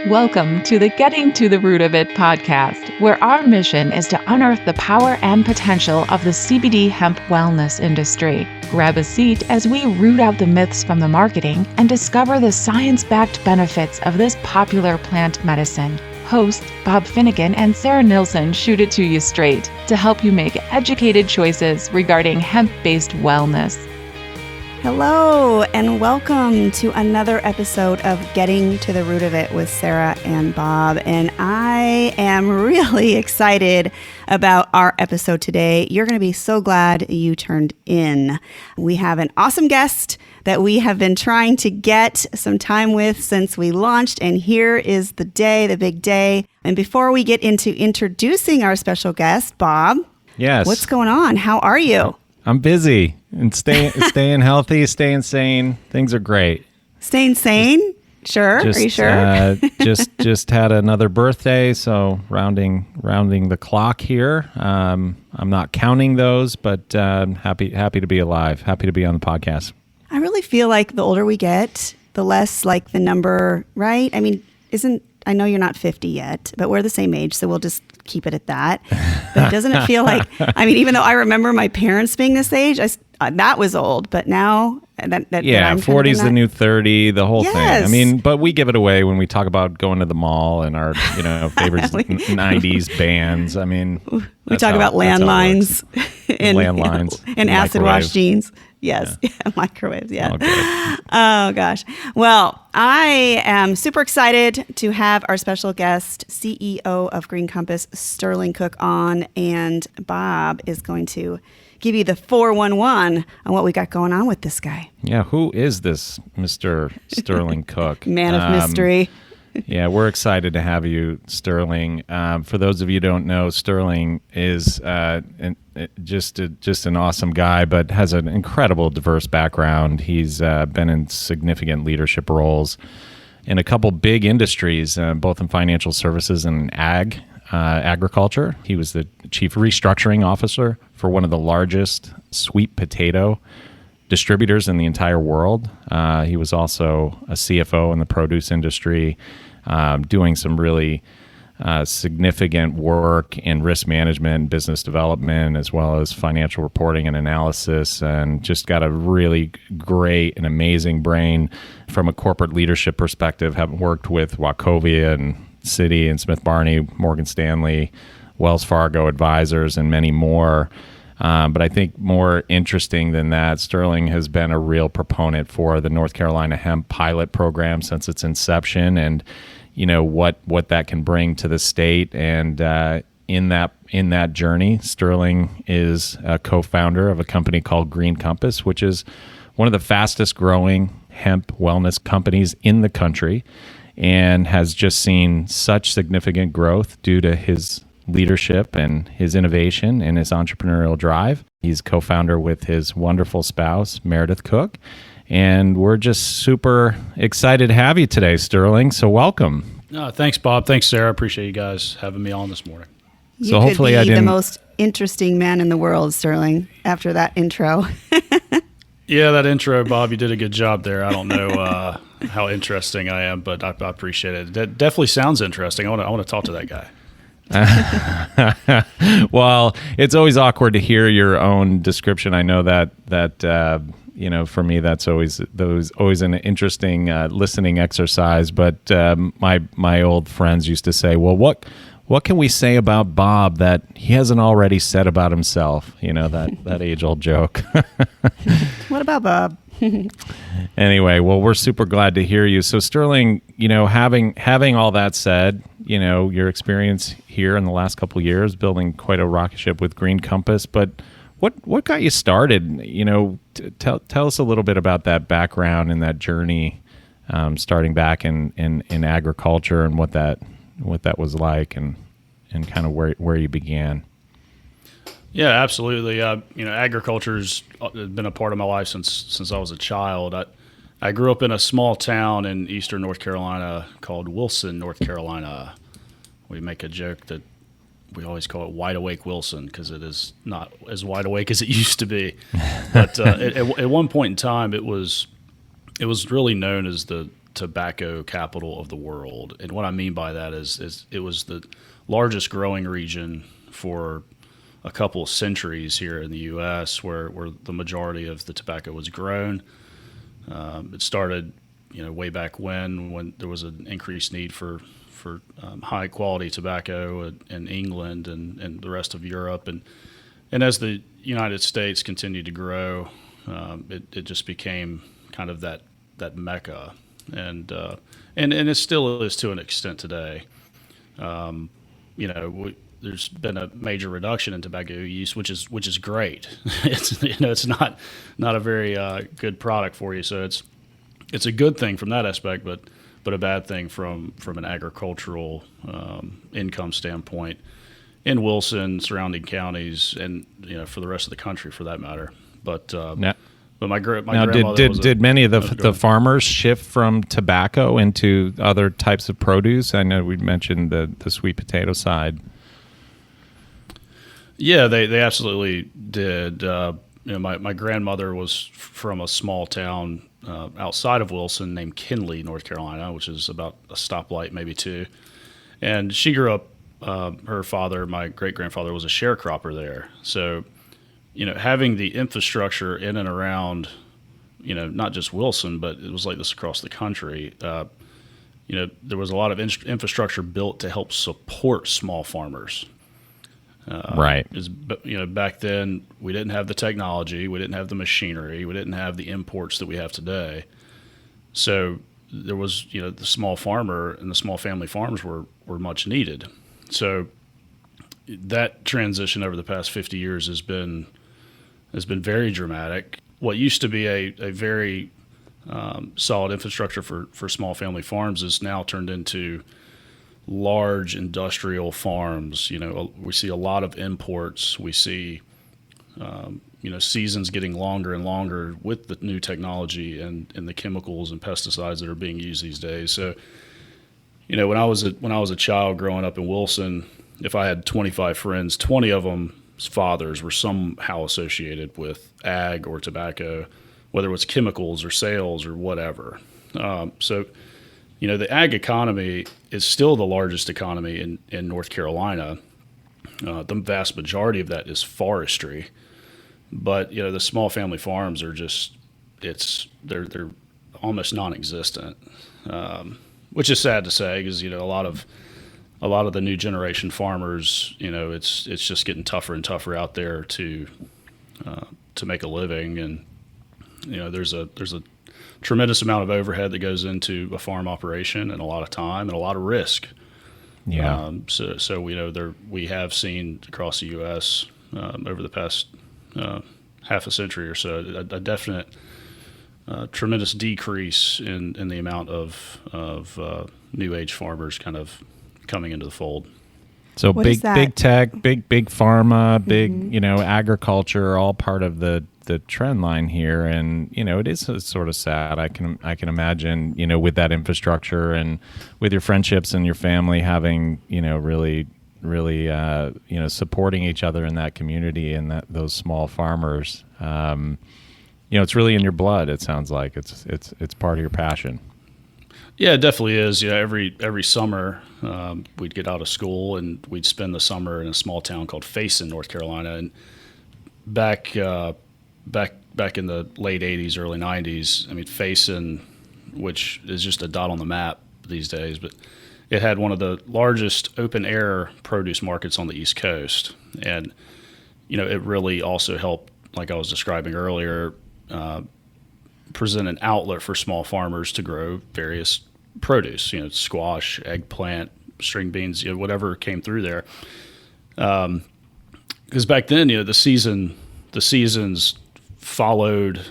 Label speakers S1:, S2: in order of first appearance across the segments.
S1: Welcome to the Getting to the Root of It podcast, where our mission is to unearth the power and potential of the CBD hemp wellness industry. Grab a seat as we root out the myths from the marketing and discover the science-backed benefits of this popular plant medicine. Hosts Bob Finnegan and Sarah Nilsson shoot it to you straight to help you make educated choices regarding hemp-based wellness.
S2: Hello, and welcome to another episode of Getting to the Root of It with Sarah and Bob. And I am really excited about our episode today. You're going to be so glad you turned in. We have an awesome guest that we have been trying to get some time with since we launched. And here is the day, the big day. And before we get into introducing our special guest, Bob,
S3: yes,
S2: what's going on? How are you?
S3: I'm busy and staying healthy, staying sane. Things are great.
S2: Staying sane? Sure. Are you sure?
S3: just had another birthday, so rounding the clock here. I'm not counting those, but happy to be alive. Happy to be on the podcast.
S2: I really feel like the older we get, the less like the number, right? I mean, I know you're not 50 yet, but we're the same age, so we'll just keep it at that. But doesn't it feel like, I mean, even though I remember my parents being this age, that was old, but now that
S3: 40 is the new 30, the whole thing.
S2: Yes.
S3: I mean, but we give it away when we talk about going to the mall and our, favorite 90s bands. I mean,
S2: we talk about landlines and acid wash jeans. Yes.
S3: Yeah.
S2: Microwaves. Yeah.
S3: Okay.
S2: Oh, gosh. Well, I am super excited to have our special guest, CEO of Green Compass, Sterling Cook, on. And Bob is going to give you the 411 on what we got going on with this guy.
S3: Yeah. Who is this Mr. Sterling Cook?
S2: Man of mystery.
S3: Yeah, we're excited to have you, Sterling. For those of you who don't know, Sterling is just an awesome guy, but has an incredible diverse background. He's been in significant leadership roles in a couple big industries, both in financial services and agriculture. He was the chief restructuring officer for one of the largest sweet potato distributors in the entire world. He was also a CFO in the produce industry, doing some really significant work in risk management, business development, as well as financial reporting and analysis, and just got a really great and amazing brain from a corporate leadership perspective, having worked with Wachovia and Citi and Smith Barney, Morgan Stanley, Wells Fargo advisors, and many more. But I think more interesting than that, Sterling has been a real proponent for the North Carolina Hemp Pilot program since its inception, and what that can bring to the state. And in that journey, Sterling is a co-founder of a company called Green Compass, which is one of the fastest growing hemp wellness companies in the country, and has just seen such significant growth due to his leadership and his innovation and his entrepreneurial drive. He's co-founder with his wonderful spouse, Meredith Cook. And we're just super excited to have you today, Sterling. So welcome.
S4: Thanks, Bob. Thanks, Sarah. I appreciate you guys having me on this morning.
S2: You could be the most interesting man in the world, Sterling, after that intro.
S4: Yeah, that intro, Bob, you did a good job there. I don't know how interesting I am, but I appreciate it. That definitely sounds interesting. I want to talk to that guy.
S3: Well, it's always awkward to hear your own description. I know that for me, that's always an interesting listening exercise. But my old friends used to say, well, what can we say about Bob that he hasn't already said about himself? That age-old joke.
S2: What about Bob?
S3: Anyway, well, we're super glad to hear you. So Sterling, having all that said, your experience here in the last couple of years, building quite a rocket ship with Green Compass, but what got you started? Tell us a little bit about that background and that journey, starting back in agriculture, and what that was like, and kind of where you began.
S4: Yeah, absolutely. Agriculture's been a part of my life since I was a child. I grew up in a small town in eastern North Carolina called Wilson, North Carolina. We make a joke that we always call it Wide Awake Wilson because it is not as wide awake as it used to be. But at one point in time, it was really known as the tobacco capital of the world. And what I mean by that is it was the largest growing region for a couple of centuries here in the U.S., where the majority of the tobacco was grown. It started, way back when there was an increased need for high quality tobacco in England and the rest of Europe, and as the United States continued to grow, it just became kind of that mecca, and it still is to an extent today. There's been a major reduction in tobacco use, which is great. It's not a very good product for you, so it's a good thing from that aspect, but a bad thing from an agricultural income standpoint in Wilson, surrounding counties, and for the rest of the country for that matter. But my grandmother
S3: did many of the farmers shift from tobacco into other types of produce? I know we mentioned the sweet potato side.
S4: Yeah, they absolutely did. My grandmother was from a small town outside of Wilson named Kinley, North Carolina, which is about a stoplight, maybe two. And she grew up. Her father, my great grandfather, was a sharecropper there. So, having the infrastructure in and around, not just Wilson, but it was like this across the country. There was a lot of infrastructure built to help support small farmers.
S3: Right.
S4: Back then we didn't have the technology, we didn't have the machinery, we didn't have the imports that we have today. So there was, the small farmer and the small family farms were much needed. So that transition over the past 50 years has been very dramatic. What used to be a very solid infrastructure for small family farms is now turned into large industrial farms. We see a lot of imports. We see, seasons getting longer and longer with the new technology and the chemicals and pesticides that are being used these days. So, when I was a child growing up in Wilson, if I had 25 friends, 20 of them's fathers were somehow associated with ag or tobacco, whether it was chemicals or sales or whatever. So the ag economy is still the largest economy in North Carolina. The vast majority of that is forestry, but the small family farms are they're almost non-existent, which is sad to say, because a lot of the new generation farmers, it's just getting tougher and tougher out there to make a living, and there's a tremendous amount of overhead that goes into a farm operation, and a lot of time and a lot of risk.
S3: Yeah.
S4: So we have seen across the U.S. Over the past half a century or so a definite tremendous decrease in the amount of new age farmers kind of coming into the fold.
S3: So
S2: What
S3: big
S2: is that?
S3: big tech, big pharma, big agriculture, all part of the trend line here, and it is sort of sad. I can imagine with that infrastructure and with your friendships and your family having really supporting each other in that community and those small farmers. It's really in your blood. It sounds like it's part of your passion.
S4: Yeah, it definitely is. Every summer we'd get out of school and we'd spend the summer in a small town called Faison, North Carolina. And back in the late 80s, early 90s, Faison, which is just a dot on the map these days, but it had one of the largest open air produce markets on the East Coast. And, it really also helped, like I was describing earlier, present an outlet for small farmers to grow various produce, squash, eggplant, string beans, whatever came through there. Because back then, the seasons followed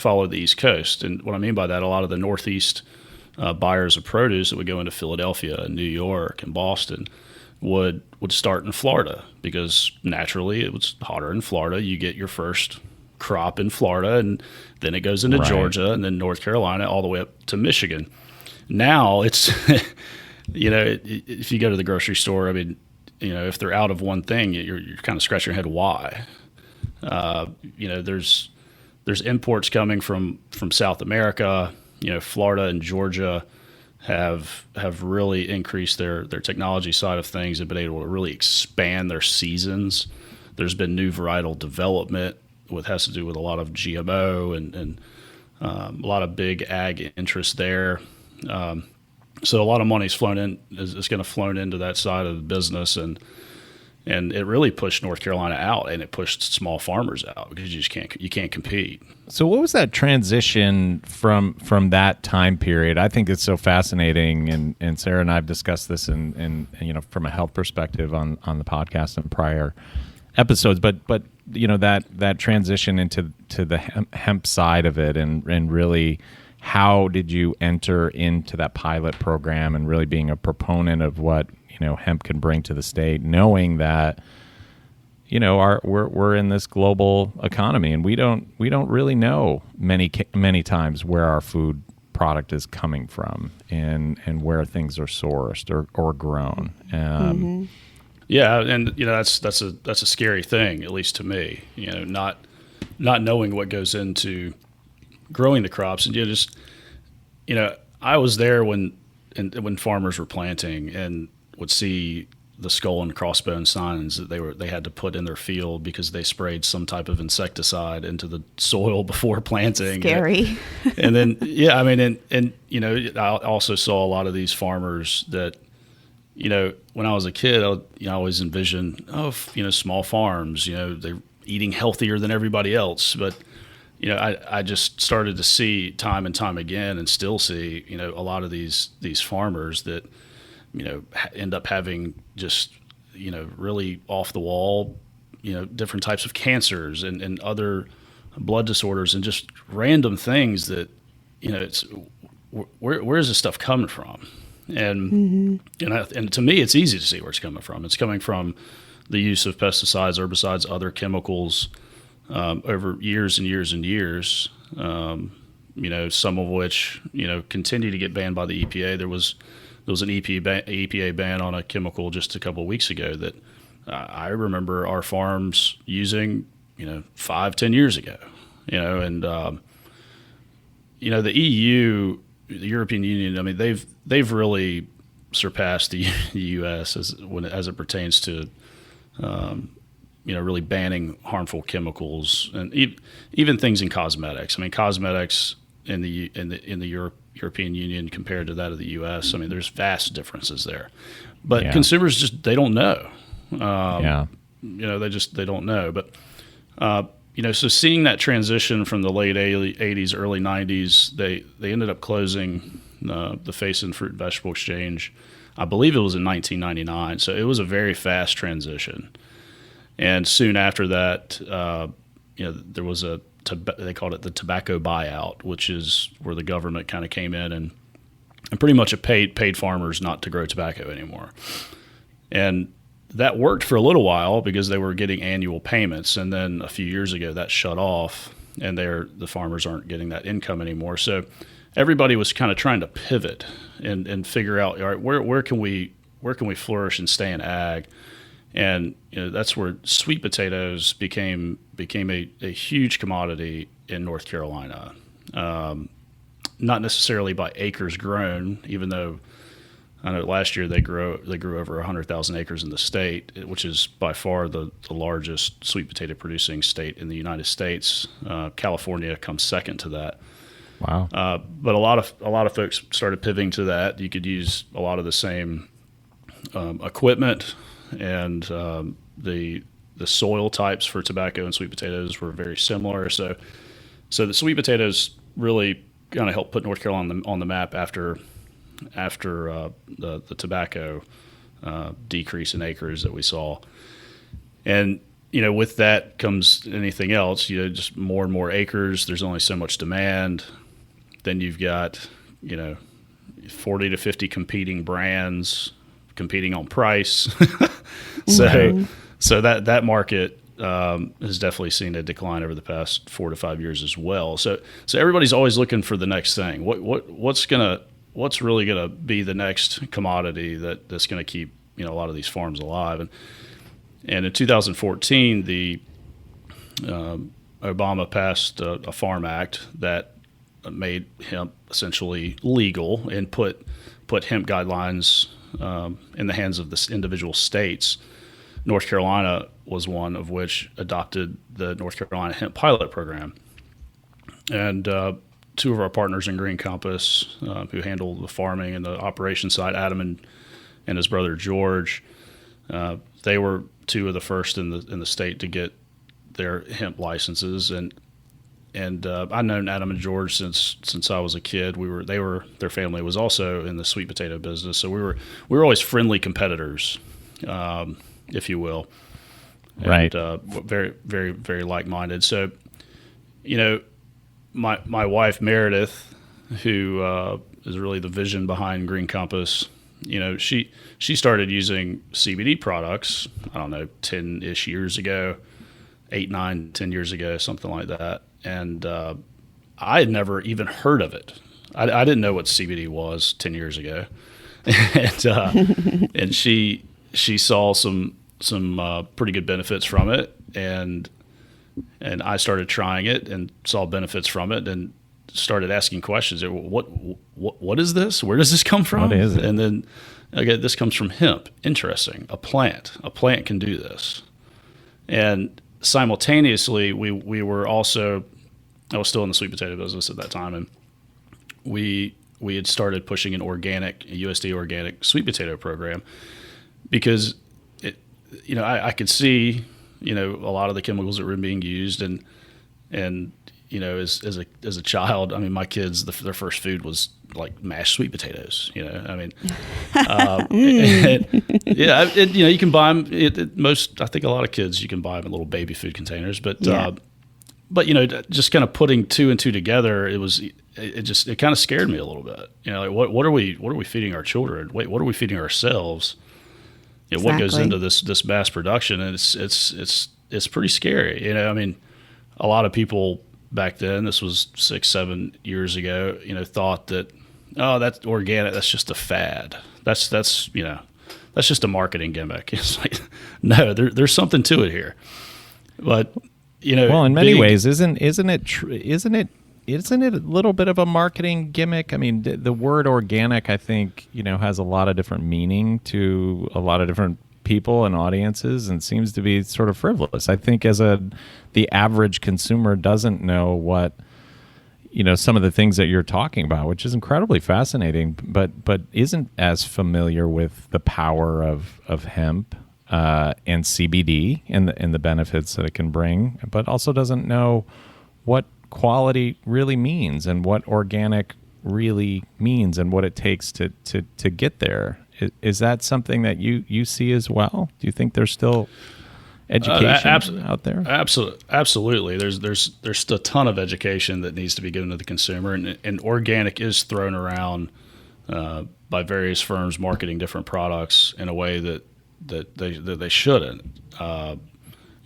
S4: the East Coast. And what I mean by that, a lot of the Northeast buyers of produce that would go into Philadelphia and New York and Boston would start in Florida, because naturally it was hotter in Florida. You get your first crop in Florida, and then it goes into Georgia and then North Carolina all the way up to Michigan. Now it's, if you go to the grocery store, if they're out of one thing, you're kind of scratching your head why. There's imports coming from South America, Florida and Georgia have really increased their technology side of things and been able to really expand their seasons. There's been new varietal development, what has to do with a lot of GMO and a lot of big ag interest there. So a lot of money's flown in, is going to flown into that side of the business, and it really pushed North Carolina out, and it pushed small farmers out because you can't compete.
S3: So what was that transition from that time period? I think it's so fascinating, and Sarah and I have discussed this in from a health perspective on the podcast and prior episodes, but that transition into the hemp side of it, and really, how did you enter into that pilot program and really being a proponent of what hemp can bring to the state, knowing that we're in this global economy, and we don't really know many times where our food product is coming from and where things are sourced or grown.
S4: Yeah, and that's a scary thing, at least to me. Not knowing what goes into growing the crops, and I was there when farmers were planting and would see the skull and crossbone signs that they had to put in their field because they sprayed some type of insecticide into the soil before planting.
S2: Scary.
S4: And then I also saw a lot of these farmers that when I was a kid, I always envisioned small farms, they're eating healthier than everybody else, but I just started to see time and time again, and still see, a lot of these farmers that, end up having just, really off the wall, different types of cancers and other blood disorders and just random things that, it's where is this stuff coming from? And, and to me, it's easy to see where it's coming from. It's coming from the use of pesticides, herbicides, other chemicals, over years and years and years, some of which, continue to get banned by the EPA. There was an EPA ban on a chemical just a couple of weeks ago that I remember our farms using, 5-10 years ago, and, the EU, the European Union, I mean, they've really surpassed the U.S. as it pertains to, really banning harmful chemicals and even things in cosmetics. I mean, cosmetics in the European Union compared to that of the U.S., I mean, there's vast differences there. But consumers they don't know. They don't know. But so seeing that transition from the late 80s, early 90s, they ended up closing the Face and Fruit and Vegetable Exchange. I believe it was in 1999. So it was a very fast transition. And soon after that, there was they called it the tobacco buyout, which is where the government kind of came in and pretty much paid farmers not to grow tobacco anymore. And that worked for a little while because they were getting annual payments. And then a few years ago, that shut off, and the farmers aren't getting that income anymore. So everybody was kind of trying to pivot and figure out, all right, where can we flourish and stay in ag? And that's where sweet potatoes became a huge commodity in North Carolina. Not necessarily by acres grown, even though I know last year they grew over 100,000 acres in the state, which is by far the largest sweet potato producing state in the United States. California comes second to that.
S3: Wow.
S4: But a lot of folks started pivoting to that. You could use a lot of the same equipment, and the soil types for tobacco and sweet potatoes were very similar. So the sweet potatoes really kind of helped put North Carolina on the map after the tobacco decrease in acres that we saw. And with that comes anything else. Just more and more acres. There's only so much demand. Then you've got 40 to 50 competing brands competing on price. So that market has definitely seen a decline over the past 4 to 5 years as well. So everybody's always looking for the next thing. What's really gonna be the next commodity that's gonna keep a lot of these farms alive? And in 2014, the Obama passed a Farm Act that made hemp essentially legal and put hemp guidelines in the hands of the individual states. North Carolina was one of which adopted the North Carolina Hemp Pilot program. And two of our partners in Green Compass, who handle the farming and the operation side, Adam and his brother George, they were two of the first in the state to get their hemp licenses. And I've known Adam and George since I was a kid. Their family was also in the sweet potato business, so we were always friendly competitors, if you will.
S3: Right.
S4: And, very, very, very like-minded. So, my wife Meredith, who is really the vision behind Green Compass, she started using CBD products, I don't know, 10-ish years ago, 8, 9, 10 years ago, something like that. And I had never even heard of it. I didn't know what CBD was 10 years ago. And she saw some pretty good benefits from it. And I started trying it and saw benefits from it and started asking questions. What is this? Where does this come from?
S3: What is it?
S4: And then, okay, this comes from hemp. Interesting. A plant can do this. And simultaneously, we were also, I was still in the sweet potato business at that time, and we had started pushing a USDA organic sweet potato program because I could see a lot of the chemicals that were being used, and as a child, I mean, my kids, their first food was like mashed sweet potatoes. You can buy them. I think a lot of kids, you can buy them in little baby food containers, but just kind of putting two and two together, it kind of scared me a little bit. What are we feeding our children? Wait, what are we feeding ourselves?
S2: Exactly.
S4: What goes into this mass production? And it's pretty scary. I mean, a lot of people back then, this was 6-7 years ago, thought that, oh, that's organic, that's just a fad. That's just a marketing gimmick. It's like, no, there's something to it here. But
S3: well, in many ways, isn't it a little bit of a marketing gimmick? I mean, the word organic, I think, has a lot of different meaning to a lot of different people and audiences, and seems to be sort of frivolous. I think the average consumer doesn't know what, some of the things that you're talking about, which is incredibly fascinating, but isn't as familiar with the power of hemp and CBD and the benefits that it can bring, but also doesn't know what quality really means and what organic really means and what it takes to get there. Is that something that you see as well? Do you think there's still education out there?
S4: Absolutely. There's a ton of education that needs to be given to the consumer, and organic is thrown around by various firms marketing different products in a way that they shouldn't.
S2: Kind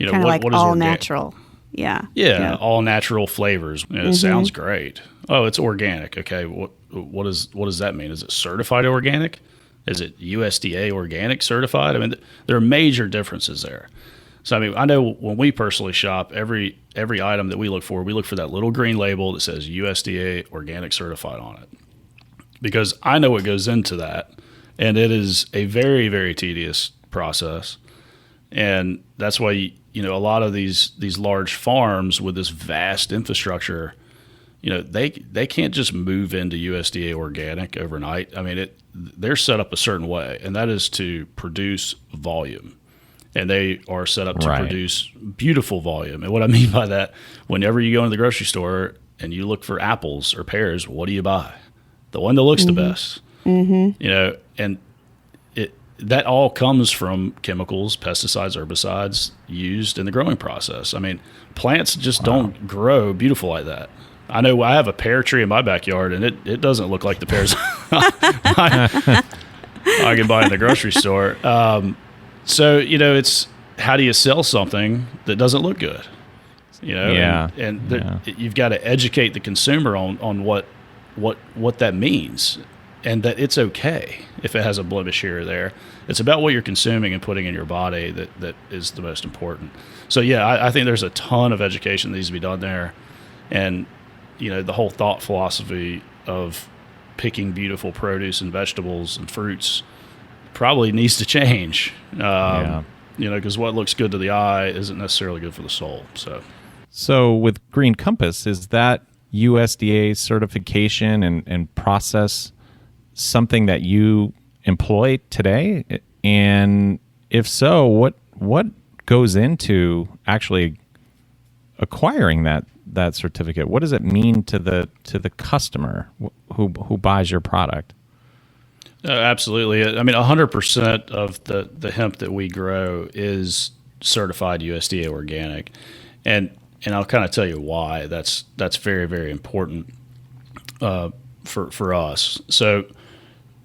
S2: of like
S4: what is
S2: all natural. Yeah.
S4: All natural flavors. It sounds great. Oh, it's organic. Okay, what does that mean? Is it certified organic? Is it USDA organic certified? I mean, there are major differences there. So, I mean, I know when we personally shop, every item that we look for that little green label that says USDA organic certified on it, because I know what goes into that, and it is a very, very tedious process. And that's why a lot of these large farms with this vast infrastructure, they can't just move into USDA organic overnight. I mean, they're set up a certain way, and that is to produce volume. And they are set up to produce beautiful volume. And what I mean by that, whenever you go into the grocery store and you look for apples or pears, what do you buy? The one that looks the best. Mm-hmm. And that all comes from chemicals, pesticides, herbicides used in the growing process. I mean, plants just don't grow beautiful like that. I know I have a pear tree in my backyard, and it doesn't look like the pears I can buy in the grocery store. So, it's how do you sell something that doesn't look good? You've got to educate the consumer on what that means, and that it's okay if it has a blemish here or there. It's about what you're consuming and putting in your body that is the most important. So, I think there's a ton of education that needs to be done there. And the whole thought philosophy of picking beautiful produce and vegetables and fruits probably needs to change. Because what looks good to the eye isn't necessarily good for the soul.
S3: So with Green Compass, is that USDA certification and process something that you employ today? And if so, what goes into actually acquiring that certificate? What does it mean to the customer who buys your product?
S4: Absolutely. I mean, 100% of the hemp that we grow is certified USDA organic, and I'll kind of tell you why that's very, very important for us. So,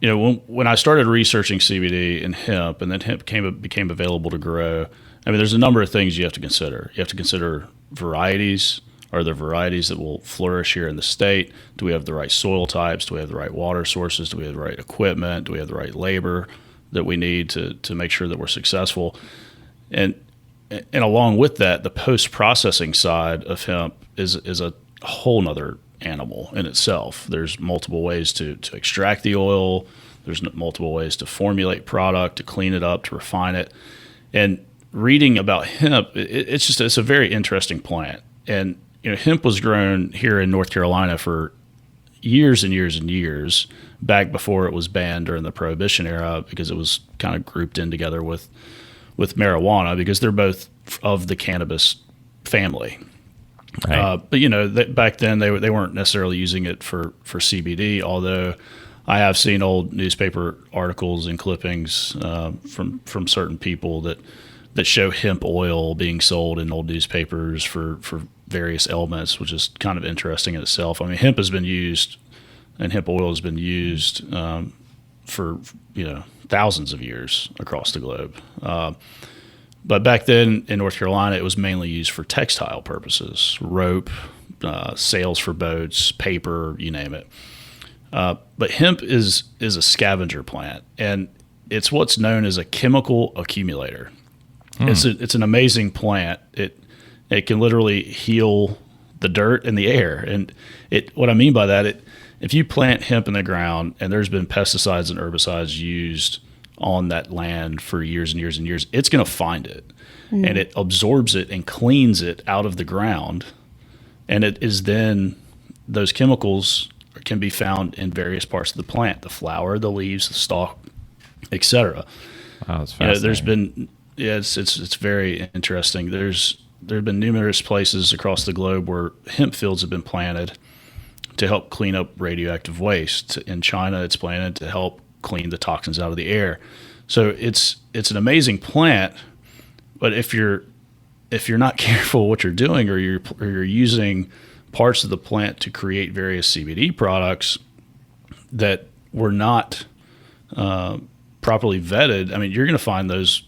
S4: when I started researching CBD and hemp, and then hemp became available to grow, I mean, there's a number of things you have to consider. You have to consider varieties. Are there varieties that will flourish here in the state? Do we have the right soil types? Do we have the right water sources? Do we have the right equipment? Do we have the right labor that we need to make sure that we're successful? And along with that, the post-processing side of hemp is a whole nother animal in itself. There's multiple ways to extract the oil. There's multiple ways to formulate product, to clean it up, to refine it. And reading about hemp, it's a very interesting plant. And hemp was grown here in North Carolina for years and years and years, back before it was banned during the Prohibition era, because it was kind of grouped in together with marijuana, because they're both of the cannabis family. Right. But back then they weren't necessarily using it for CBD, although I have seen old newspaper articles and clippings from certain people that show hemp oil being sold in old newspapers for various elements, which is kind of interesting in itself. I mean, hemp has been used, and hemp oil has been used for thousands of years across the globe. But back then in North Carolina, it was mainly used for textile purposes: rope, sails for boats, paper, you name it. But hemp is a scavenger plant, and it's what's known as a chemical accumulator. It's an amazing plant. It can literally heal the dirt and the air. And what I mean by that, if you plant hemp in the ground and there's been pesticides and herbicides used on that land for years and years and years, it's going to find it. And it absorbs it and cleans it out of the ground. And it is then, those chemicals can be found in various parts of the plant: the flower, the leaves, the stalk, etc.
S3: Wow, that's fascinating.
S4: There's been, it's very interesting. There have been numerous places across the globe where hemp fields have been planted to help clean up radioactive waste. In China, it's planted to help clean the toxins out of the air. So it's an amazing plant, but if you're not careful what you're doing, or you're using parts of the plant to create various CBD products that were not properly vetted, I mean, you're going to find those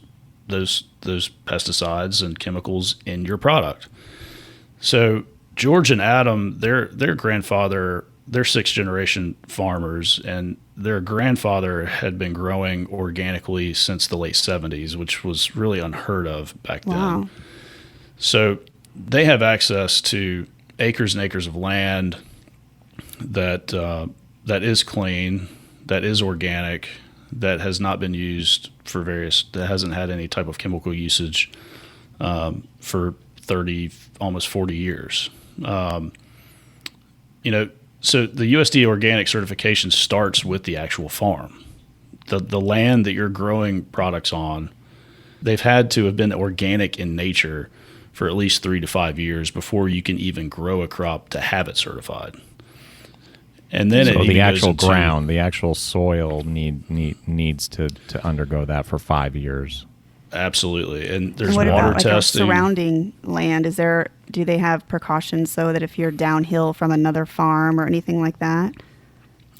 S4: pesticides and chemicals in your product. So George and Adam, their grandfather, they're sixth generation farmers, and their grandfather had been growing organically since the late 70s, which was really unheard of back then.
S2: Wow.
S4: So they have access to acres and acres of land that is clean, that is organic, that has not been used that hasn't had any type of chemical usage for 30, almost 40 years. So the USDA organic certification starts with the actual farm. The land that you're growing products on, they've had to have been organic in nature for at least 3 to 5 years before you can even grow a crop to have it certified. And then
S3: so the actual ground, the actual soil needs to undergo that for 5 years.
S4: Absolutely. And there's
S2: what
S4: water
S2: about,
S4: testing.
S2: Surrounding land? Do they have precautions so that if you're downhill from another farm or anything like that?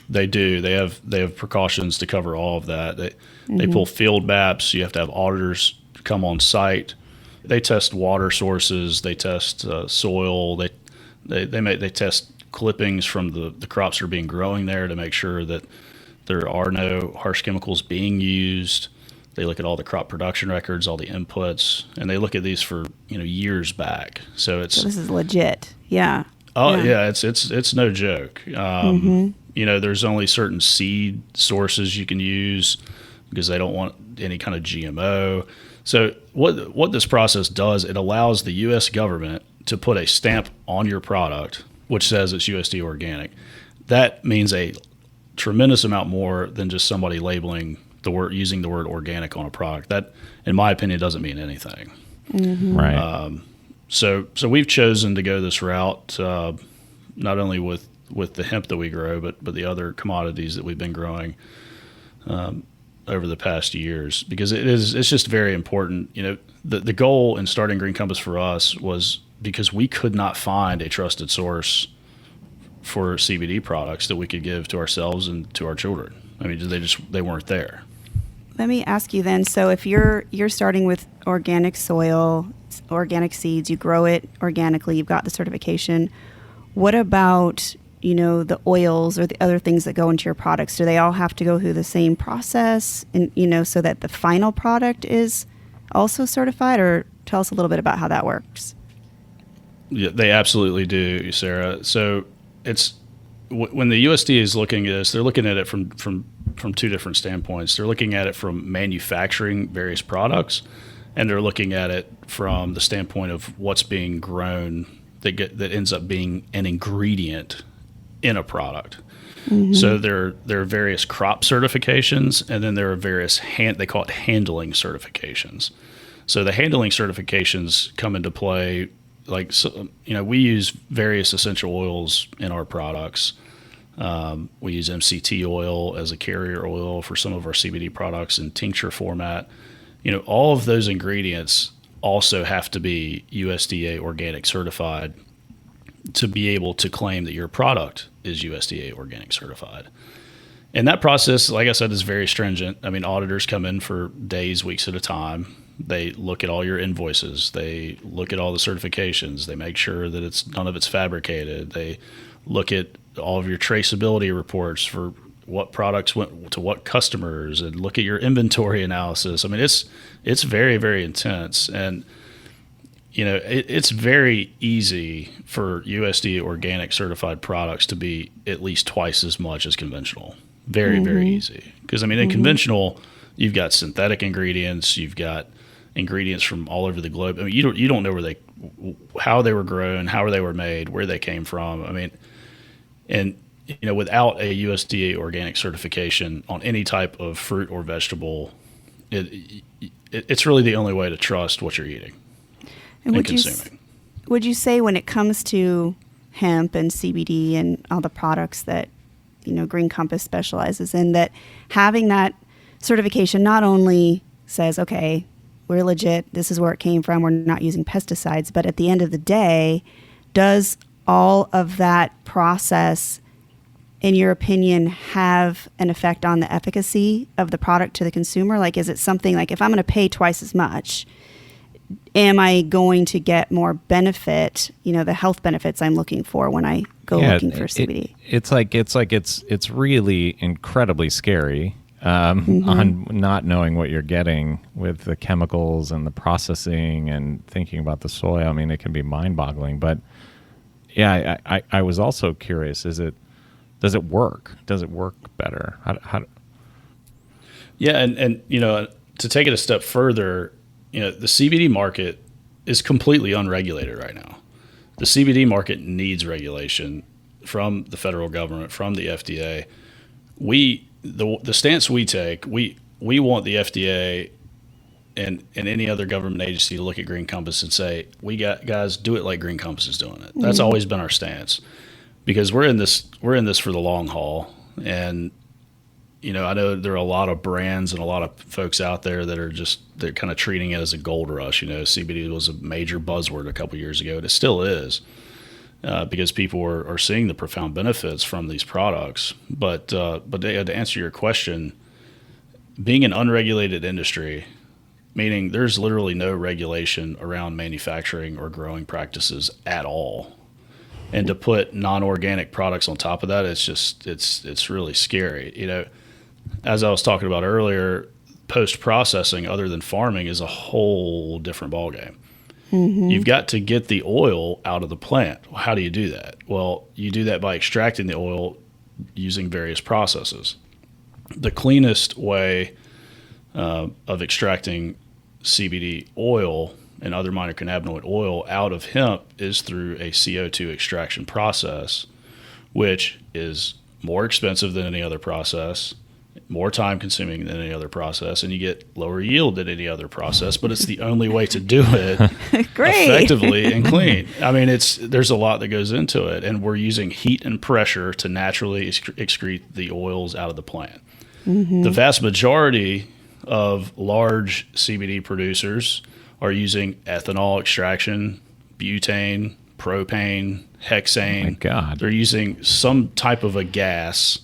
S4: They do. They have precautions to cover all of that. They pull field maps. You have to have auditors come on site. They test water sources. They test soil. They test clippings from the crops that are being growing there to make sure that there are no harsh chemicals being used. They look at all the crop production records, all the inputs, and they look at these for years back. So
S2: this is legit. Yeah.
S4: Oh yeah, it's no joke. There's only certain seed sources you can use because they don't want any kind of GMO. So what this process does, it allows the U.S. government to put a stamp on your product which says it's USDA organic. That means a tremendous amount more than just somebody labeling using the word organic on a product. That, in my opinion, doesn't mean anything.
S3: Right.
S4: So we've chosen to go this route, not only with the hemp that we grow, but the other commodities that we've been growing over the past years, because it's just very important. The goal in starting Green Compass for us was because we could not find a trusted source for CBD products that we could give to ourselves and to our children. I mean, they weren't there.
S2: Let me ask you then, so if you're starting with organic soil, organic seeds, you grow it organically, you've got the certification, what about, the oils or the other things that go into your products? Do they all have to go through the same process and, so that the final product is also certified? Or tell us a little bit about how that works.
S4: Yeah, they absolutely do, Sarah. So it's when the USDA is looking at this, they're looking at it from two different standpoints. They're looking at it from manufacturing various products, and they're looking at it from the standpoint of what's being grown that ends up being an ingredient in a product. So there are various crop certifications, and then there are various they call it handling certifications. So the handling certifications come into play. We use various essential oils in our products. We use MCT oil as a carrier oil for some of our CBD products in tincture format. All of those ingredients also have to be USDA organic certified to be able to claim that your product is USDA organic certified. And that process, like I said, is very stringent. I mean, auditors come in for days, weeks at a time. They look at all your invoices. They look at all the certifications. They make sure that none of it's fabricated. They look at all of your traceability reports for what products went to what customers, and look at your inventory analysis. I mean, it's very, very intense. And, it's very easy for USDA organic certified products to be at least twice as much as conventional. Very, very easy. Because, in conventional, you've got synthetic ingredients, you've got ingredients from all over the globe. You don't know how they were grown, how they were made, where they came from. Without a USDA organic certification on any type of fruit or vegetable, it's really the only way to trust what you're eating and consuming.
S2: Would you say when it comes to hemp and CBD and all the products that Green Compass specializes in, that having that certification not only says, okay, we're legit, this is where it came from, we're not using pesticides, but at the end of the day, does all of that process, in your opinion, have an effect on the efficacy of the product to the consumer? Like, is it something like, if I'm going to pay twice as much, am I going to get more benefit, the health benefits I'm looking for when I go looking for CBD?
S3: It's really incredibly scary on not knowing what you're getting with the chemicals and the processing and thinking about the soil. I mean, it can be mind-boggling. But yeah, I was also curious: does it work? Does it work better? How
S4: Yeah, and to take it a step further, the CBD market is completely unregulated right now. The CBD market needs regulation from the federal government, from the FDA. The stance we take, we want the FDA and any other government agency to look at Green Compass and say, guys, do it like Green Compass is doing it. That's always been our stance, because we're in this for the long haul. And I know there are a lot of brands and a lot of folks out there that they're kind of treating it as a gold rush. CBD was a major buzzword a couple years ago, and it still is, because people are seeing the profound benefits from these products. But to answer your question, being an unregulated industry, meaning there's literally no regulation around manufacturing or growing practices at all, and to put non-organic products on top of that, it's really scary. As I was talking about earlier, post-processing, other than farming, is a whole different ballgame. You've got to get the oil out of the plant. How do you do that? Well, you do that by extracting the oil using various processes. The cleanest way of extracting CBD oil and other minor cannabinoid oil out of hemp is through a CO2 extraction process, which is more expensive than any other process, more time consuming than any other process, and you get lower yield than any other process, but it's the only way to do it effectively and clean. I mean, there's a lot that goes into it, and we're using heat and pressure to naturally excrete the oils out of the plant. The vast majority of large CBD producers are using ethanol extraction, butane, propane, hexane.
S3: Oh my God.
S4: They're using some type of a gas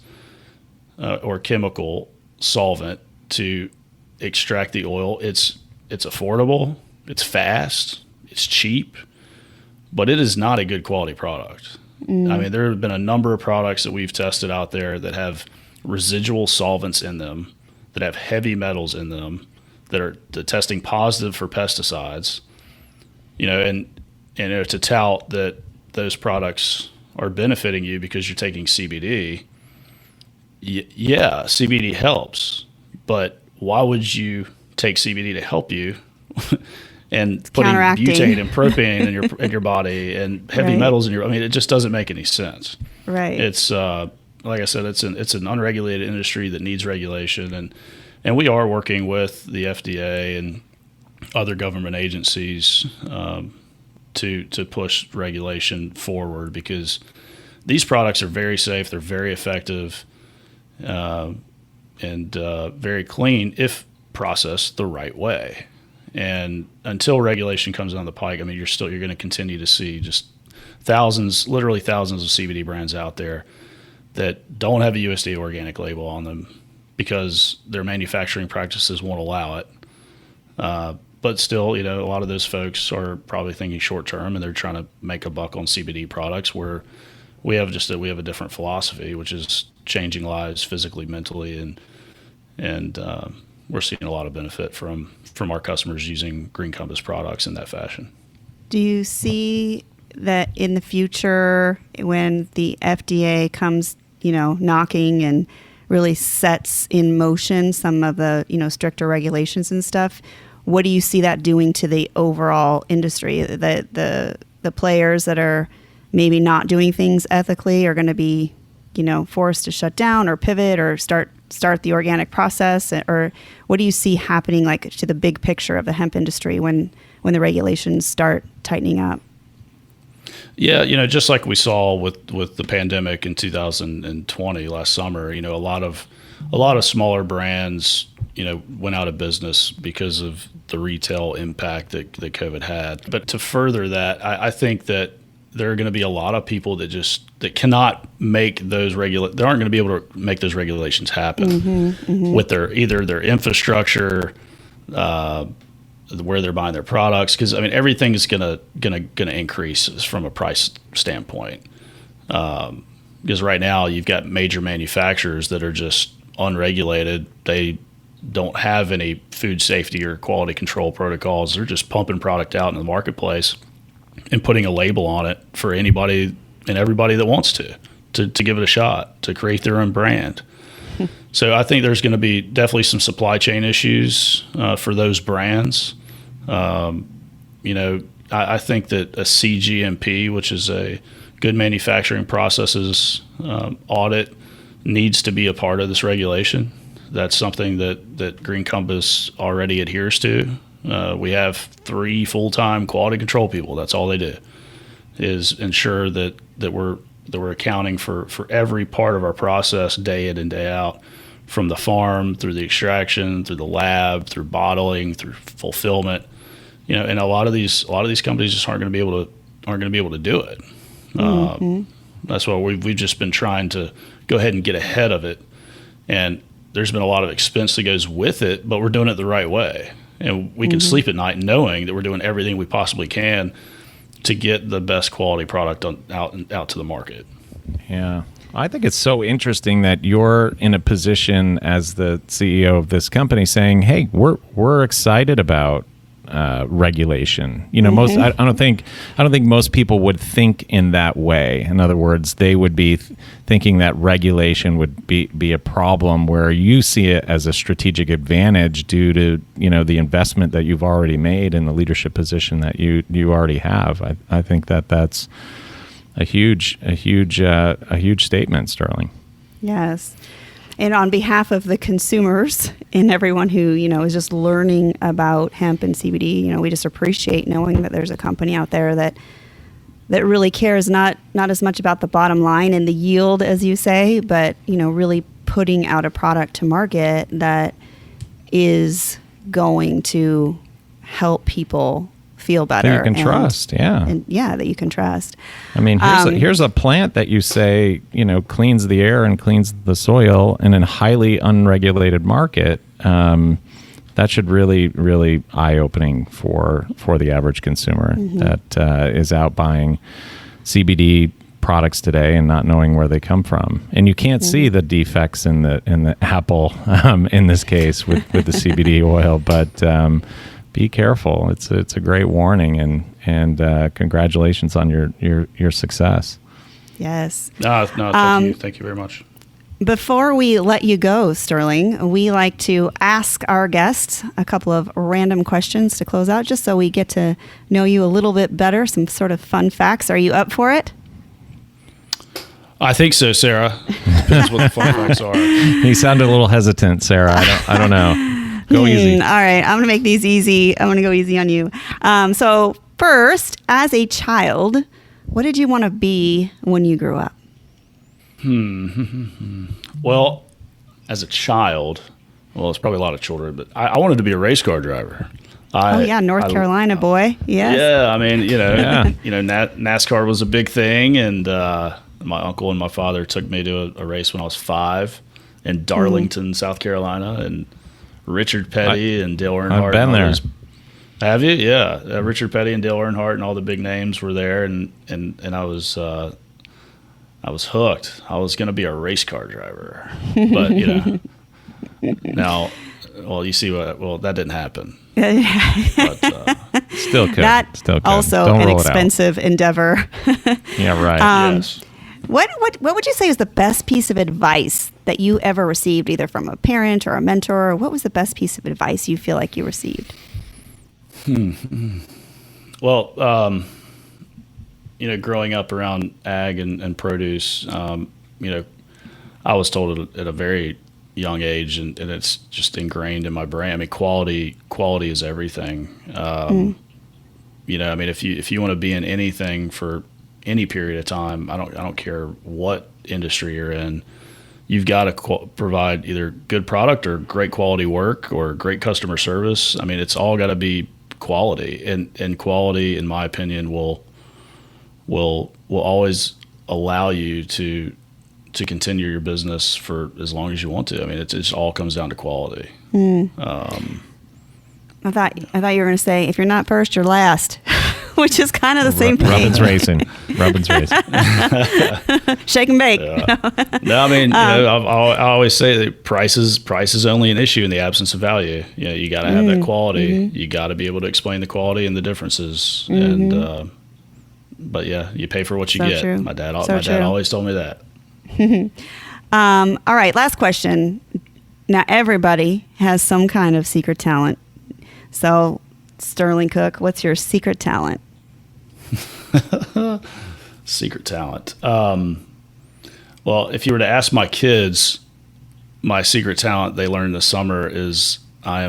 S4: or chemical solvent to extract the oil. It's affordable, it's fast, it's cheap, but it is not a good quality product. I mean, there have been a number of products that we've tested out there that have residual solvents in them, that have heavy metals in them, that are testing positive for pesticides, and to tout that those products are benefiting you because you're taking CBD. Yeah, CBD helps, but why would you take CBD to help you and putting butane and propane in your body and heavy metals in your? I mean, it just doesn't make any sense.
S2: Right.
S4: It's like I said, it's an unregulated industry that needs regulation, and we are working with the FDA and other government agencies to push regulation forward, because these products are very safe, they're very effective, and very clean if processed the right way. And until regulation comes down the pike, I mean, you're going to continue to see just literally thousands of CBD brands out there that don't have a USDA organic label on them because their manufacturing practices won't allow it. But still, a lot of those folks are probably thinking short term, and they're trying to make a buck on CBD products, where we have a different philosophy, which is changing lives physically, mentally, and we're seeing a lot of benefit from our customers using Green Compass products in that fashion.
S2: Do you see that in the future, when the FDA comes, knocking and really sets in motion some of the, stricter regulations and stuff, what do you see that doing to the overall industry? The players that are maybe not doing things ethically are going to be, forced to shut down or pivot or start the organic process? Or what do you see happening, like, to the big picture of the hemp industry when the regulations start tightening up?
S4: Yeah, just like we saw with the pandemic in 2020 last summer, a lot of smaller brands, went out of business because of the retail impact that COVID had. But to further that, I think that there are going to be a lot of people that cannot make those they aren't going to be able to make those regulations happen with their infrastructure, where they're buying their products, because everything is gonna increase from a price standpoint. Because right now you've got major manufacturers that are just unregulated. They don't have any food safety or quality control protocols. They're just pumping product out in the marketplace and putting a label on it for anybody and everybody that wants to give it a shot, to create their own brand. So I think there's going to be definitely some supply chain issues for those brands. I think that a CGMP, which is a good manufacturing processes audit, needs to be a part of this regulation. That's something that Green Compass already adheres to. We have 3 full-time quality control people. That's all they do, is ensure that we're accounting for every part of our process day in and day out, from the farm through the extraction, through the lab, through bottling, through fulfillment. And a lot of these companies just aren't going to be able to do it. That's why we've just been trying to go ahead and get ahead of it. And there's been a lot of expense that goes with it, but we're doing it the right way. And we can sleep at night knowing that we're doing everything we possibly can to get the best quality product out to the market.
S3: Yeah. I think it's so interesting that you're in a position as the CEO of this company saying, hey, we're excited about regulation. Most I don't think most people would think in that way. In other words, they would be thinking that regulation would be a problem, where you see it as a strategic advantage due to the investment that you've already made and the leadership position that you already have. I think that's a huge statement, Sterling.
S2: Yes. And on behalf of the consumers and everyone who, is just learning about hemp and CBD, we just appreciate knowing that there's a company out there that really cares not as much about the bottom line and the yield, as you say, but, really putting out a product to market that is going to help people feel better.
S3: That you can trust, yeah.
S2: And that you can trust.
S3: I mean, here's a plant that you say, cleans the air and cleans the soil in a highly unregulated market. That should really, really eye-opening for the average consumer that is out buying CBD products today and not knowing where they come from. And you can't see the defects in the apple in this case with the CBD oil, but be careful. It's a great warning, and congratulations on your success.
S2: Yes.
S4: No, thank you. Thank you very much.
S2: Before we let you go, Sterling, we like to ask our guests a couple of random questions to close out, just so we get to know you a little bit better, some sort of fun facts. Are you up for it?
S3: I think so, Sarah. Depends what the fun facts are. He sounded a little hesitant, Sarah. I don't know. Go easy.
S2: All right. I'm going to make these easy. I'm going to go easy on you. So first, as a child, what did you want to be when you grew up?
S4: Well, as a child, it's probably a lot of children, but I wanted to be a race car driver.
S2: North Carolina boy. Yes.
S4: Yeah. I mean, NASCAR was a big thing, and my uncle and my father took me to a race when I was 5 in Darlington, South Carolina, and Richard Petty and Dale Earnhardt.
S3: I've been there.
S4: Have you? Yeah. Richard Petty and Dale Earnhardt and all the big names were there, and I was hooked. I was going to be a race car driver, but now, you see that didn't happen. But,
S3: still could.
S2: That also an expensive endeavor.
S3: Yeah, right.
S4: Yes.
S2: What would you say is the best piece of advice that you ever received, either from a parent or a mentor? What was the best piece of advice you feel like you received?
S4: Well, growing up around ag and produce, I was told at a very young age, and it's just ingrained in my brain. I mean, quality is everything. If you want to be in anything for any period of time, I don't care what industry you're in, you've got to provide either good product or great quality work or great customer service. I mean, it's all got to be quality, and quality, in my opinion, will always allow you to continue your business for as long as you want to. I mean, it just all comes down to quality.
S2: I thought you were going to say, if you're not first, you're last, which is kind of the same thing.
S3: Robin's racing.
S2: Shake and bake.
S4: Yeah. No, I mean, I always say that price is only an issue in the absence of value. You got to have that quality. You got to be able to explain the quality and the differences. And but you pay for what you get.
S2: True.
S4: My dad always told me that.
S2: All right, last question. Now, everybody has some kind of secret talent. So, Sterling Cook, what's your secret talent?
S4: Secret talent. Well, if you were to ask my kids, my secret talent they learned this summer is I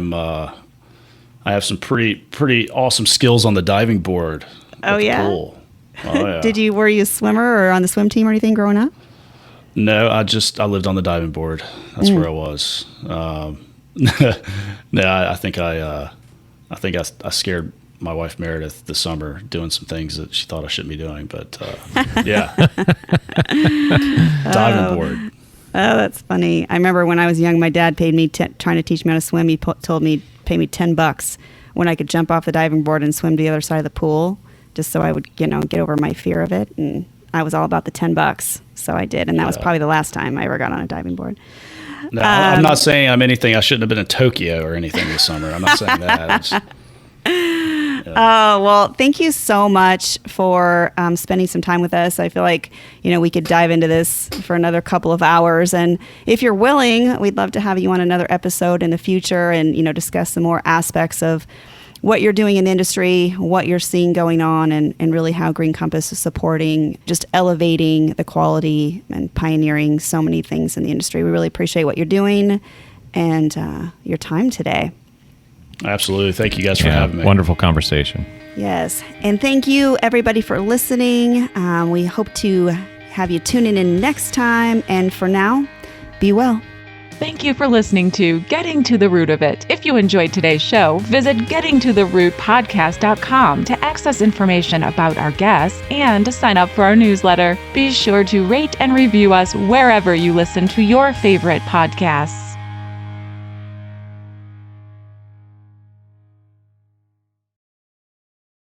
S4: have some pretty awesome skills on the diving board.
S2: Oh, yeah.
S4: Pool. Oh, yeah.
S2: Were you a swimmer or on the swim team or anything growing up?
S4: No, I lived on the diving board. That's where I was. No, I think I scared my wife Meredith this summer doing some things that she thought I shouldn't be doing. But yeah, diving board.
S2: Oh, that's funny. I remember when I was young, my dad paid me trying to teach me how to swim. He told me pay me $10 when I could jump off the diving board and swim to the other side of the pool, just so I would get over my fear of it. And I was all about the $10, so I did, and that was probably the last time I ever got on a diving board.
S4: No, I'm not saying I'm anything. I shouldn't have been in Tokyo or anything this summer. I'm not saying that.
S2: Oh, well, thank you so much for spending some time with us. I feel like, we could dive into this for another couple of hours. And if you're willing, we'd love to have you on another episode in the future and, discuss some more aspects of what you're doing in the industry, what you're seeing going on, and really how Green Compass is supporting, just elevating the quality and pioneering so many things in the industry. We really appreciate what you're doing and your time today.
S4: Absolutely. Thank you guys for having me.
S3: Wonderful conversation.
S2: Yes. And thank you, everybody, for listening. We hope to have you tune in next time. And for now, be well.
S1: Thank you for listening to Getting to the Root of It. If you enjoyed today's show, visit gettingtotherootpodcast.com to access information about our guests and to sign up for our newsletter. Be sure to rate and review us wherever you listen to your favorite podcasts.